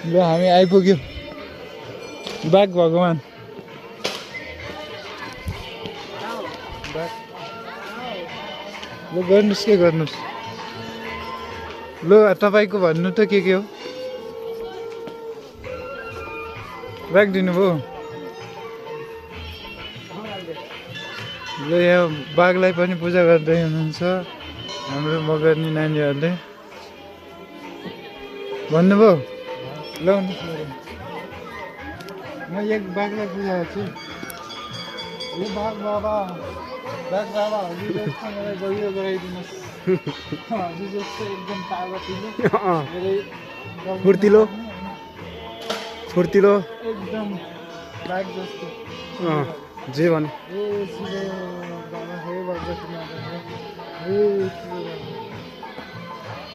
ल हामी आइपुग्यो बाघ भगवान ल गर्नुहोस् के गर्नुहोस् ल तपाईँको भन्नु त के हो राखिदिनु भयो ल यहाँ बाघलाई पनि पूजा गर्दै हुनुहुन्छ हाम्रो मगर्नी नानीहरूले भन्नुभयो ल म एक बाघलाई पूजा गर्छु यो बाघ बाबा हजुर जस्तो मलाई बलियो गराइदिनुहोस् हजुर जस्तो एकदम तागतिलो फुर्तिलो एकदम बाघ जस्तो जे भने ए शिव बाबा हे भगवती माता हे शिव